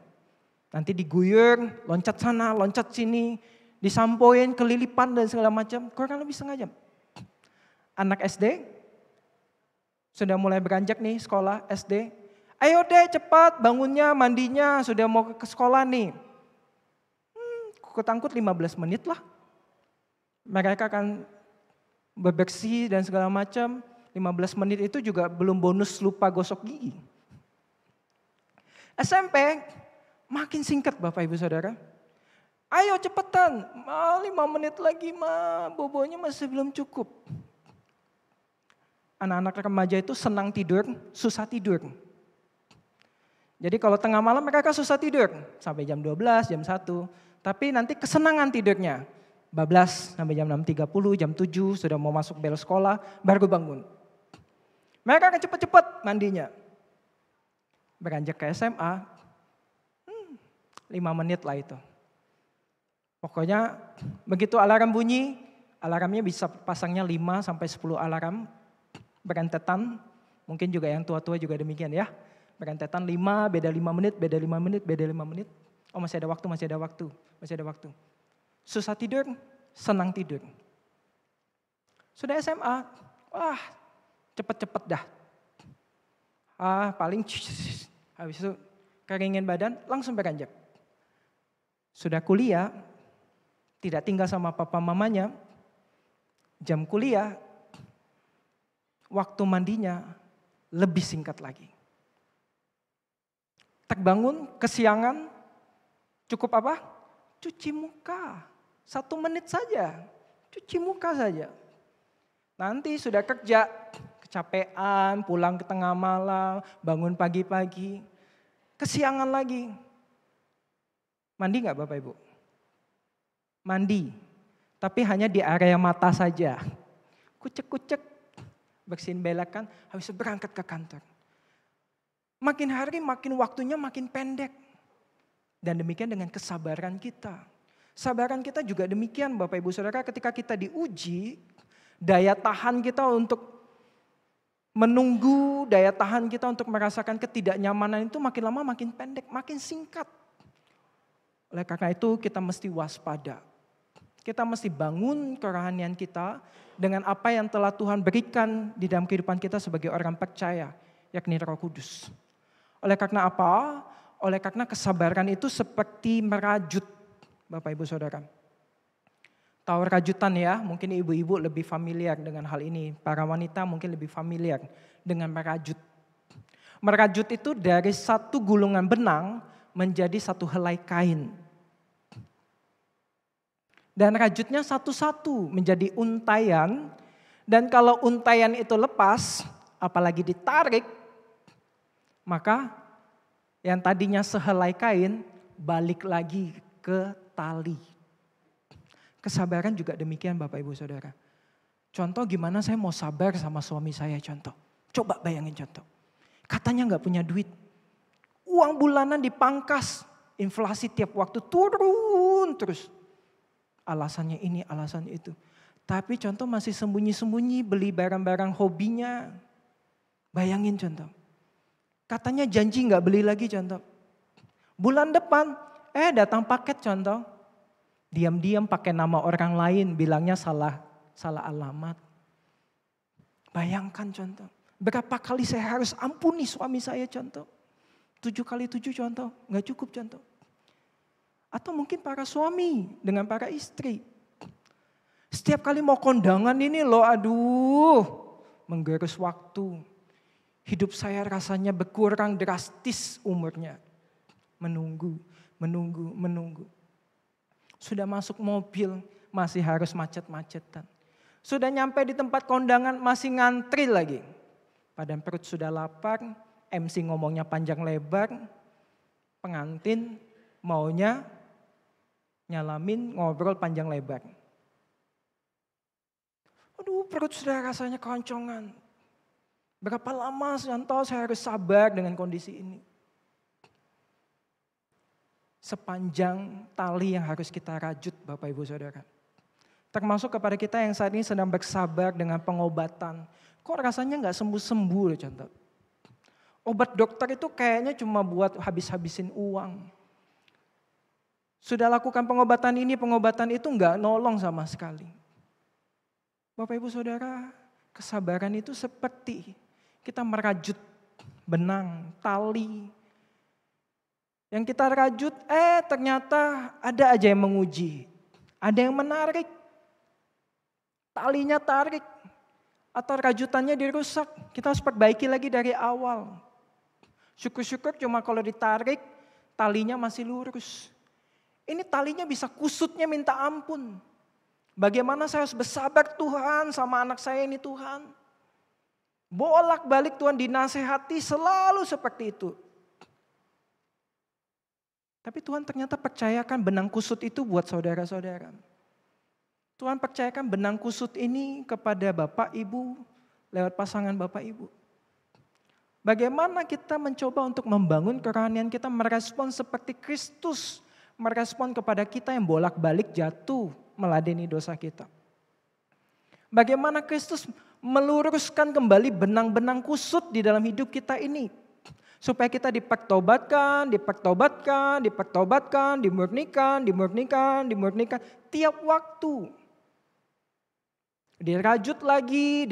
Speaker 1: Nanti diguyur, loncat sana, loncat sini, disampoin, kelilipan dan segala macam, kurang lebih setengah jam. Anak SD, sudah mulai beranjak nih sekolah SD. Ayo deh cepat bangunnya, mandinya, sudah mau ke sekolah nih. Kutangkut 15 menit lah. Mereka akan bebersih dan segala macam. 15 menit itu juga belum bonus lupa gosok gigi. SMP makin singkat Bapak Ibu Saudara. Ayo cepetan, 5 menit lagi bobonya masih belum cukup. Anak-anak remaja itu senang tidur, susah tidur. Jadi kalau tengah malam mereka susah tidur, sampai jam 12, jam 1. Tapi nanti kesenangan tidurnya, bablas sampai jam 6.30, jam 7 sudah mau masuk bel sekolah, baru bangun. Mereka akan cepat-cepat mandinya. Beranjak ke SMA, 5 menit lah itu. Pokoknya begitu alarm bunyi, alarmnya bisa pasangnya 5 sampai 10 alarm. Berentetan, mungkin juga yang tua-tua juga demikian ya. Berentetan 5, beda 5 menit, beda 5 menit, beda 5 menit. Oh masih ada waktu, masih ada waktu, masih ada waktu. Susah tidur, senang tidur. Sudah SMA, wah cepet-cepet dah. Paling habis itu keringin badan, langsung beranjak. Sudah kuliah, tidak tinggal sama papa mamanya, jam kuliah, waktu mandinya lebih singkat lagi. Terbangun, kesiangan, cukup apa? Cuci muka. 1 menit saja, cuci muka saja. Nanti sudah kerja, kecapean, pulang ke tengah malam, bangun pagi-pagi, kesiangan lagi. Mandi gak Bapak Ibu? Mandi, tapi hanya di area mata saja. Kucek-kucek, bersihin belakan, habis berangkat ke kantor. Makin hari makin waktunya makin pendek. Dan demikian dengan kesabaran kita. Sabaran kita juga demikian Bapak Ibu Saudara, ketika kita diuji, daya tahan kita untuk menunggu, daya tahan kita untuk merasakan ketidaknyamanan itu makin lama makin pendek, makin singkat. Oleh karena itu kita mesti waspada. Kita mesti bangun kerohanian kita dengan apa yang telah Tuhan berikan di dalam kehidupan kita sebagai orang percaya, yakni Roh Kudus. Oleh karena apa? Oleh karena kesabaran itu seperti merajut, Bapak Ibu Saudara. Tahu rajutan ya, mungkin ibu-ibu lebih familiar dengan hal ini. Para wanita mungkin lebih familiar dengan merajut. Merajut itu dari satu gulungan benang menjadi satu helai kain. Dan rajutnya satu-satu menjadi untaian. Dan kalau untaian itu lepas, apalagi ditarik, maka yang tadinya sehelai kain balik lagi ke tali. Kesabaran juga demikian Bapak Ibu Saudara. Contoh gimana saya mau sabar sama suami saya contoh. Coba bayangin contoh. Katanya gak punya duit. Uang bulanan dipangkas. Inflasi tiap waktu turun terus. Alasannya ini, alasannya itu. Tapi contoh masih sembunyi-sembunyi beli barang-barang hobinya. Bayangin contoh. Katanya janji gak beli lagi contoh. Bulan depan, datang paket contoh. Diam-diam pakai nama orang lain, bilangnya salah alamat. Bayangkan contoh. Berapa kali saya harus ampuni suami saya contoh. 7 kali 7 contoh, gak cukup contoh. Atau mungkin para suami dengan para istri. Setiap kali mau kondangan ini loh, aduh, menggerus waktu. Hidup saya rasanya berkurang drastis umurnya. Menunggu. Sudah masuk mobil, masih harus macet-macetan. Sudah nyampe di tempat kondangan, masih ngantri lagi. Padahal perut sudah lapar, MC ngomongnya panjang lebar, pengantin maunya nyalamin ngobrol panjang lebar. Aduh, perut sudah rasanya keroncongan. Berapa lama contoh saya harus sabar dengan kondisi ini. Sepanjang tali yang harus kita rajut Bapak Ibu Saudara. Termasuk kepada kita yang saat ini sedang bersabar dengan pengobatan. Kok rasanya gak sembuh-sembuh loh contoh. Obat dokter itu kayaknya cuma buat habis-habisin uang. Sudah lakukan pengobatan ini, pengobatan itu gak nolong sama sekali. Bapak Ibu Saudara, kesabaran itu seperti kita merajut benang, tali. Yang kita rajut, ternyata ada aja yang menguji. Ada yang menarik. Talinya tarik. Atau rajutannya dirusak. Kita harus perbaiki lagi dari awal. Syukur-syukur cuma kalau ditarik, talinya masih lurus. Ini talinya bisa kusutnya minta ampun. Bagaimana saya harus bersabar Tuhan sama anak saya ini Tuhan. Bolak-balik Tuhan dinasehati selalu seperti itu. Tapi Tuhan ternyata percayakan benang kusut itu buat saudara-saudara. Tuhan percayakan benang kusut ini kepada Bapak Ibu lewat pasangan Bapak Ibu. Bagaimana kita mencoba untuk membangun kerohanian kita merespon seperti Kristus. Merespon kepada kita yang bolak-balik jatuh meladeni dosa kita. Bagaimana Kristus meluruskan kembali benang-benang kusut di dalam hidup kita ini. Supaya kita dipertobatkan, dimurnikan tiap waktu. Dirajut lagi,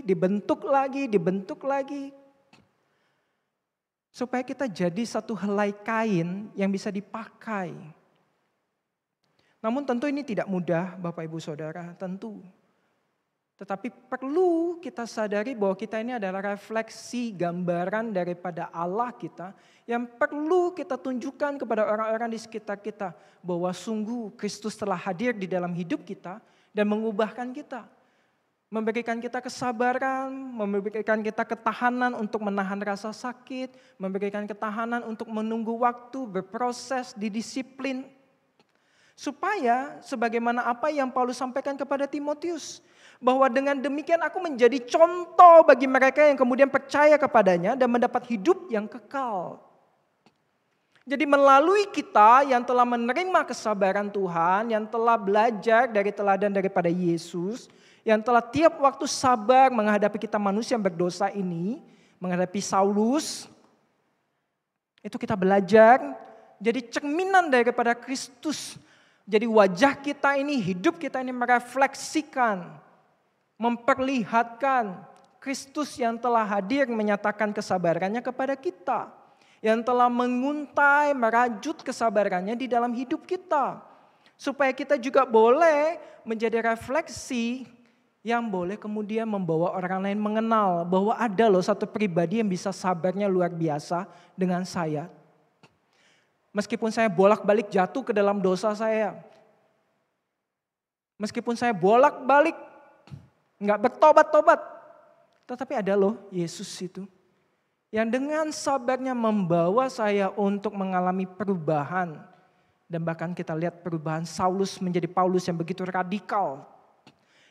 Speaker 1: dibentuk lagi. Supaya kita jadi satu helai kain yang bisa dipakai. Namun tentu ini tidak mudah Bapak Ibu Saudara, tentu. Tetapi perlu kita sadari bahwa kita ini adalah refleksi gambaran daripada Allah kita yang perlu kita tunjukkan kepada orang-orang di sekitar kita bahwa sungguh Kristus telah hadir di dalam hidup kita dan mengubahkan kita. Memberikan kita kesabaran, memberikan kita ketahanan untuk menahan rasa sakit, memberikan ketahanan untuk menunggu waktu, berproses, didisiplin. Supaya sebagaimana apa yang Paulus sampaikan kepada Timotius. Bahwa dengan demikian aku menjadi contoh bagi mereka yang kemudian percaya kepadanya dan mendapat hidup yang kekal. Jadi melalui kita yang telah menerima kesabaran Tuhan, yang telah belajar dari teladan daripada Yesus, yang telah tiap waktu sabar menghadapi kita manusia yang berdosa ini, menghadapi Saulus, itu kita belajar jadi cerminan daripada Kristus. Jadi wajah kita ini, hidup kita ini merefleksikan, memperlihatkan Kristus yang telah hadir menyatakan kesabarannya kepada kita. Yang telah menguntai, merajut kesabarannya di dalam hidup kita. Supaya kita juga boleh menjadi refleksi yang boleh kemudian membawa orang lain mengenal bahwa ada loh satu pribadi yang bisa sabarnya luar biasa dengan saya. Meskipun saya bolak-balik jatuh ke dalam dosa saya. Meskipun saya bolak-balik nggak bertobat-tobat. Tetapi ada loh Yesus itu. Yang dengan sabarnya membawa saya untuk mengalami perubahan. Dan bahkan kita lihat perubahan Saulus menjadi Paulus yang begitu radikal.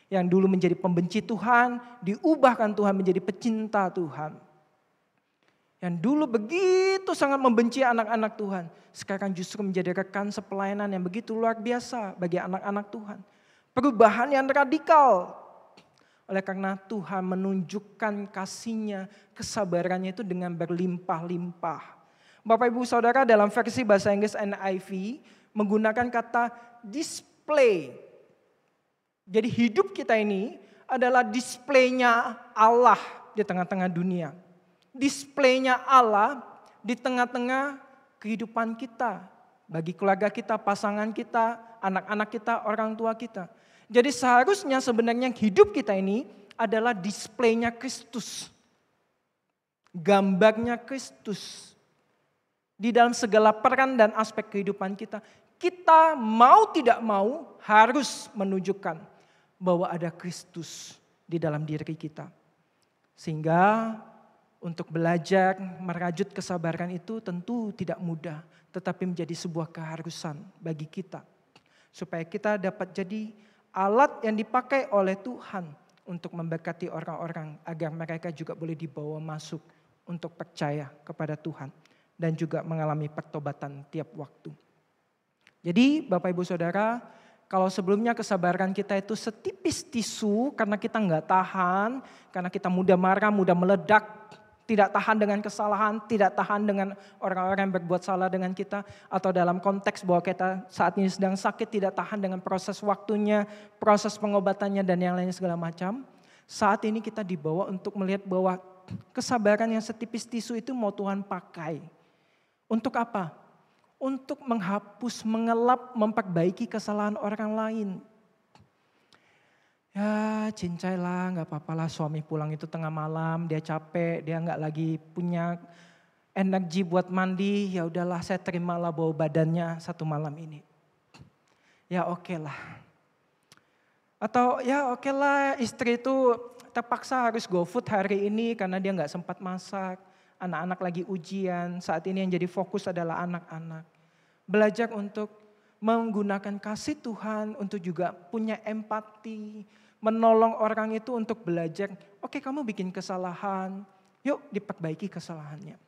Speaker 1: Yang dulu menjadi pembenci Tuhan, diubahkan Tuhan menjadi pecinta Tuhan. Yang dulu begitu sangat membenci anak-anak Tuhan. Sekarang justru menjadi rekan sepelayanan yang begitu luar biasa bagi anak-anak Tuhan. Perubahan yang radikal. Oleh karena Tuhan menunjukkan kasih-Nya, kesabarannya itu dengan berlimpah-limpah. Bapak Ibu Saudara dalam versi bahasa Inggris NIV menggunakan kata display. Jadi hidup kita ini adalah displaynya Allah di tengah-tengah dunia. Displaynya Allah di tengah-tengah kehidupan kita. Bagi keluarga kita, pasangan kita, anak-anak kita, orang tua kita. Jadi seharusnya sebenarnya hidup kita ini adalah displaynya Kristus. Gambarnya Kristus. Di dalam segala peran dan aspek kehidupan kita. Kita mau tidak mau harus menunjukkan bahwa ada Kristus di dalam diri kita. Sehingga untuk belajar merajut kesabaran itu tentu tidak mudah. Tetapi menjadi sebuah keharusan bagi kita. Supaya kita dapat jadi alat yang dipakai oleh Tuhan untuk memberkati orang-orang agar mereka juga boleh dibawa masuk untuk percaya kepada Tuhan dan juga mengalami pertobatan tiap waktu. Jadi Bapak Ibu Saudara, kalau sebelumnya kesabaran kita itu setipis tisu karena kita nggak tahan, karena kita mudah marah, mudah meledak, tidak tahan dengan kesalahan, tidak tahan dengan orang-orang yang berbuat salah dengan kita, atau dalam konteks bahwa kita saat ini sedang sakit, tidak tahan dengan proses waktunya, proses pengobatannya dan yang lainnya segala macam. Saat ini kita dibawa untuk melihat bahwa kesabaran yang setipis tisu itu mau Tuhan pakai. Untuk apa? Untuk menghapus, mengelap, memperbaiki kesalahan orang lain. Ya cincailah, gak apa-apalah suami pulang itu tengah malam, dia capek, dia gak lagi punya energi buat mandi. Ya udahlah saya terimalah bau badannya satu malam ini. Ya oke lah. Atau ya oke lah istri itu terpaksa harus go food hari ini karena dia gak sempat masak. Anak-anak lagi ujian, saat ini yang jadi fokus adalah anak-anak. Belajar untuk menggunakan kasih Tuhan untuk juga punya empati, menolong orang itu untuk belajar, oke kamu bikin kesalahan, yuk diperbaiki kesalahannya.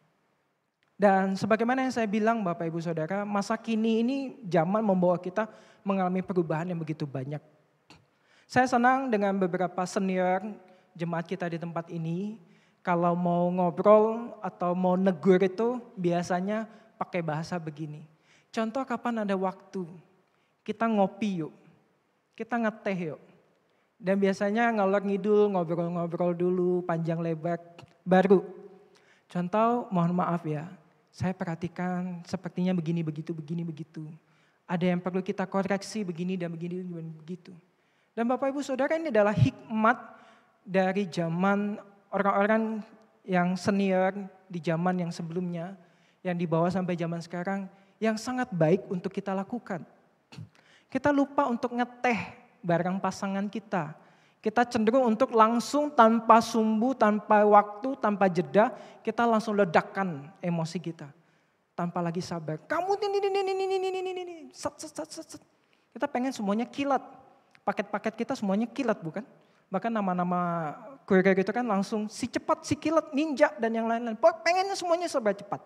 Speaker 1: Dan sebagaimana yang saya bilang Bapak Ibu Saudara, masa kini ini zaman membawa kita mengalami perubahan yang begitu banyak. Saya senang dengan beberapa senior jemaat kita di tempat ini, kalau mau ngobrol atau mau negur itu biasanya pakai bahasa begini. Contoh kapan ada waktu, kita ngopi yuk, kita ngeteh yuk. Dan biasanya ngalor ngidul, ngobrol-ngobrol dulu, panjang lebar, baru. Contoh mohon maaf ya, saya perhatikan sepertinya begini, begitu. Ada yang perlu kita koreksi begini dan begini dan begitu. Dan Bapak Ibu Saudara ini adalah hikmat dari zaman orang-orang yang senior di zaman yang sebelumnya, yang dibawa sampai zaman sekarang, yang sangat baik untuk kita lakukan. Kita lupa untuk ngeteh bareng pasangan kita. Kita cenderung untuk langsung tanpa sumbu, tanpa waktu, tanpa jeda, kita langsung ledakkan emosi kita. Tanpa lagi sabar. Kamu ini, set. Kita pengen semuanya kilat. Paket-paket kita semuanya kilat bukan? Bahkan nama-nama kurir itu kan langsung si cepat, si kilat, ninja dan yang lain-lain. Pengennya semuanya serba cepat.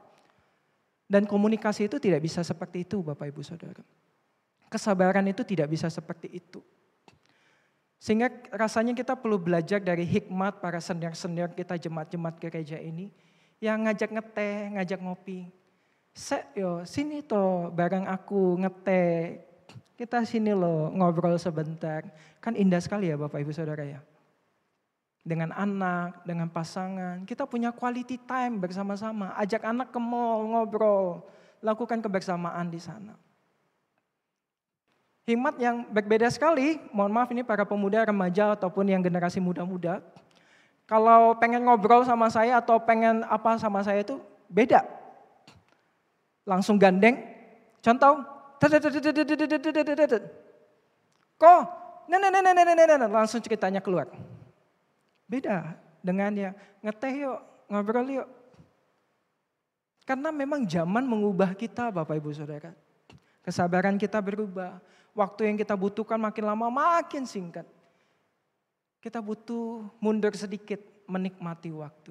Speaker 1: Dan komunikasi itu tidak bisa seperti itu Bapak Ibu Saudara. Kesabaran itu tidak bisa seperti itu. Sehingga rasanya kita perlu belajar dari hikmat para senior-senior kita jemaat-jemaat gereja ini. Yang ngajak ngeteh, ngajak ngopi. Sini toh bareng aku ngeteh. Kita sini loh ngobrol sebentar. Kan indah sekali ya Bapak Ibu Saudara ya. Dengan anak, dengan pasangan. Kita punya quality time bersama-sama. Ajak anak ke mall, ngobrol. Lakukan kebersamaan di sana. Hikmat yang berbeda sekali. Mohon maaf ini para pemuda, remaja ataupun yang generasi muda-muda. Kalau pengen ngobrol sama saya atau pengen apa sama saya itu beda. Langsung gandeng. Contoh. Kok, langsung ceritanya keluar. Beda dengan yang ngeteh yuk, ngobrol yuk. Karena memang zaman mengubah kita Bapak Ibu Saudara. Kesabaran kita berubah. Waktu yang kita butuhkan makin lama makin singkat. Kita butuh mundur sedikit menikmati waktu.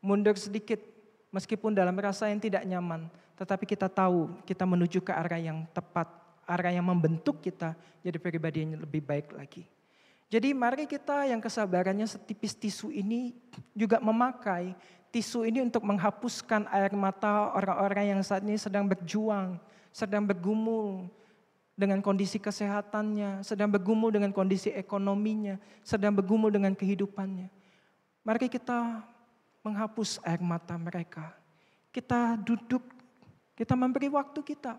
Speaker 1: Mundur sedikit meskipun dalam rasa yang tidak nyaman. Tetapi kita tahu kita menuju ke arah yang tepat. Arah yang membentuk kita jadi pribadi yang lebih baik lagi. Jadi mari kita yang kesabarannya setipis tisu ini juga memakai tisu ini untuk menghapuskan air mata orang-orang yang saat ini sedang berjuang. Sedang bergumul dengan kondisi kesehatannya. Sedang bergumul dengan kondisi ekonominya. Sedang bergumul dengan kehidupannya. Mari kita menghapus air mata mereka. Kita duduk. Kita memberi waktu kita.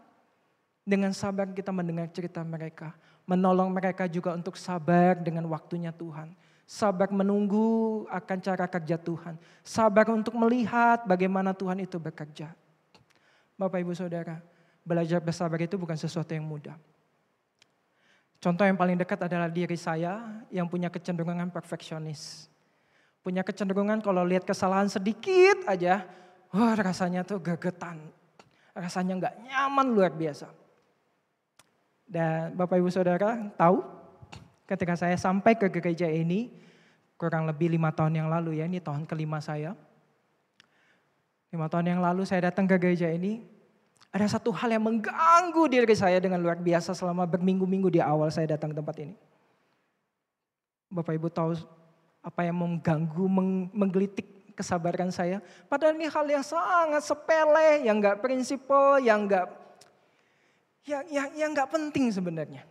Speaker 1: Dengan sabar kita mendengar cerita mereka. Menolong mereka juga untuk sabar dengan waktunya Tuhan. Sabar menunggu akan cara kerja Tuhan. Sabar untuk melihat bagaimana Tuhan itu bekerja. Bapak Ibu Saudara, belajar bersabar itu bukan sesuatu yang mudah. Contoh yang paling dekat adalah diri saya yang punya kecenderungan perfeksionis. Punya kecenderungan kalau lihat kesalahan sedikit aja, wah rasanya tuh gegetan. Rasanya nggak nyaman luar biasa. Dan Bapak Ibu Saudara tahu ketika saya sampai ke gereja ini kurang lebih 5 tahun yang lalu ya, ini tahun kelima saya. 5 tahun yang lalu saya datang ke gereja ini, ada satu hal yang mengganggu diri saya dengan luar biasa selama berminggu-minggu di awal saya datang ke tempat ini. Bapak Ibu tahu apa yang mengganggu, menggelitik kesabaran saya. Padahal ini hal yang sangat sepele, yang gak prinsipal, yang gak penting sebenarnya.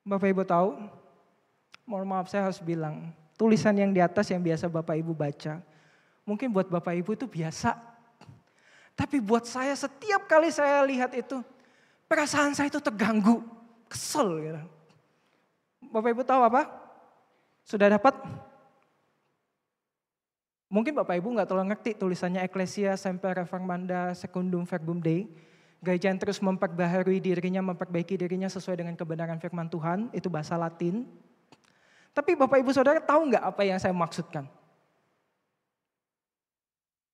Speaker 1: Bapak Ibu tahu, mohon maaf saya harus bilang, tulisan yang di atas yang biasa Bapak Ibu baca, mungkin buat Bapak Ibu itu biasa. Tapi buat saya setiap kali saya lihat itu, perasaan saya itu terganggu, kesel gitu. Bapak Ibu tahu apa? Sudah dapat? Mungkin Bapak Ibu gak terlalu ngerti tulisannya Ecclesia Semper Reformanda Secundum Verbum Dei. Gereja yang terus memperbaharui dirinya, memperbaiki dirinya sesuai dengan kebenaran firman Tuhan. Itu bahasa Latin. Tapi Bapak Ibu Saudara tahu gak apa yang saya maksudkan?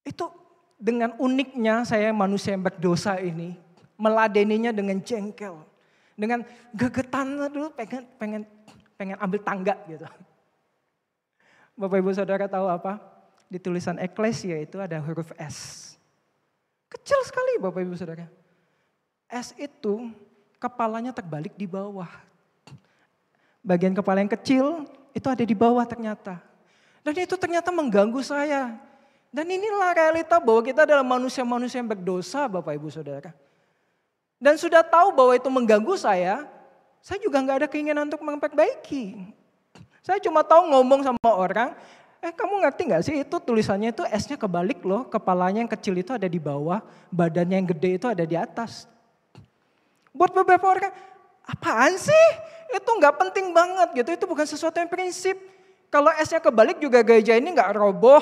Speaker 1: Itu dengan uniknya saya manusia yang berdosa ini. Meladeninya dengan jengkel. Dengan gegetan dulu pengen ambil tangga gitu. Bapak Ibu Saudara tahu apa? Di tulisan Ecclesia itu ada huruf S. Kecil sekali Bapak Ibu Saudara. S itu kepalanya terbalik di bawah. Bagian kepala yang kecil itu ada di bawah ternyata. Dan itu ternyata mengganggu saya. Dan inilah realita bahwa kita adalah manusia-manusia yang berdosa Bapak Ibu Saudara. Dan sudah tahu bahwa itu mengganggu saya juga gak ada keinginan untuk memperbaiki. Saya cuma tahu ngomong sama orang, kamu ngerti gak sih itu tulisannya itu S-nya kebalik loh. Kepalanya yang kecil itu ada di bawah, badannya yang gede itu ada di atas. Buat beberapa orang, apaan sih? Itu gak penting banget gitu, itu bukan sesuatu yang prinsip. Kalau S-nya kebalik juga gereja ini gak roboh.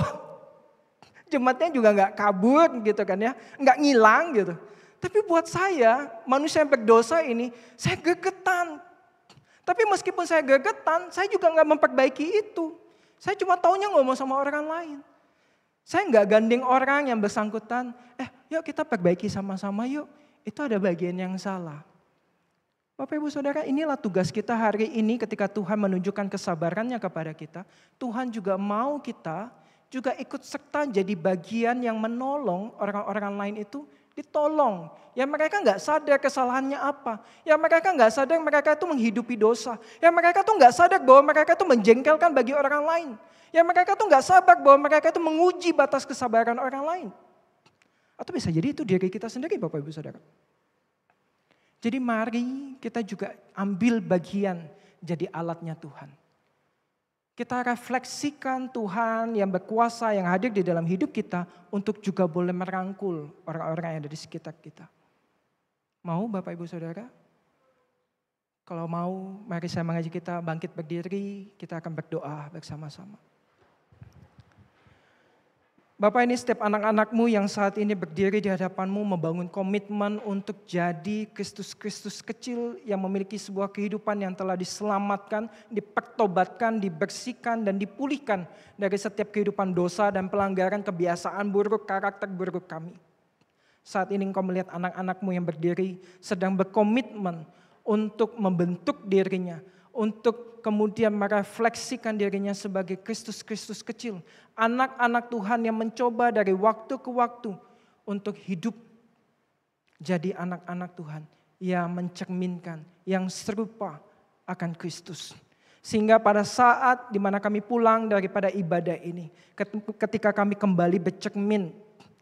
Speaker 1: Jemaatnya juga gak kabur gitu kan ya, gak ngilang gitu. Tapi buat saya, manusia yang berdosa ini, saya gegetan. Tapi meskipun saya gegetan, saya juga gak memperbaiki itu. Saya cuma taunya ngomong sama orang lain. Saya nggak gandeng orang yang bersangkutan, yuk kita perbaiki sama-sama yuk. Itu ada bagian yang salah. Bapak Ibu Saudara, inilah tugas kita hari ini ketika Tuhan menunjukkan kesabarannya kepada kita. Tuhan juga mau kita juga ikut serta jadi bagian yang menolong orang-orang lain itu ditolong. Ya mereka nggak sadar kesalahannya apa. Ya mereka nggak sadar mereka itu menghidupi dosa. Ya mereka tuh nggak sadar bahwa mereka itu menjengkelkan bagi orang lain. Ya mereka tuh nggak sabar bahwa mereka itu menguji batas kesabaran orang lain. Atau bisa jadi itu diri kita sendiri Bapak Ibu Saudara. Jadi mari kita juga ambil bagian jadi alatnya Tuhan. Kita refleksikan Tuhan yang berkuasa, yang hadir di dalam hidup kita untuk juga boleh merangkul orang-orang yang ada di sekitar kita. Mau Bapak Ibu Saudara? Kalau mau, mari saya mengajak kita bangkit berdiri, kita akan berdoa bersama-sama. Bapak, ini setiap anak-anakmu yang saat ini berdiri di hadapanmu membangun komitmen untuk jadi Kristus-Kristus kecil yang memiliki sebuah kehidupan yang telah diselamatkan, dipertobatkan, dibersihkan, dan dipulihkan dari setiap kehidupan dosa dan pelanggaran kebiasaan buruk, karakter buruk kami. Saat ini engkau melihat anak-anakmu yang berdiri sedang berkomitmen untuk membentuk dirinya, untuk kemudian merefleksikan dirinya sebagai Kristus-Kristus kecil. Anak-anak Tuhan yang mencoba dari waktu ke waktu untuk hidup jadi anak-anak Tuhan yang mencerminkan, yang serupa akan Kristus. Sehingga pada saat dimana kami pulang daripada ibadah ini, ketika kami kembali bercermin,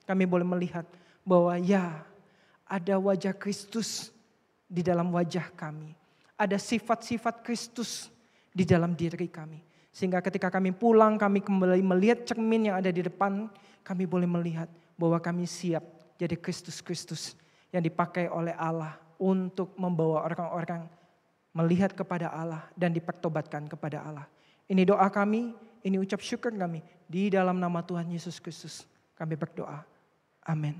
Speaker 1: kami boleh melihat bahwa ya, ada wajah Kristus di dalam wajah kami. Ada sifat-sifat Kristus di dalam diri kami. Sehingga ketika kami pulang, kami kembali melihat cermin yang ada di depan, kami boleh melihat bahwa kami siap jadi Kristus-Kristus yang dipakai oleh Allah untuk membawa orang-orang melihat kepada Allah dan dipertobatkan kepada Allah. Ini doa kami, ini ucap syukur kami. Di dalam nama Tuhan Yesus Kristus kami berdoa. Amin.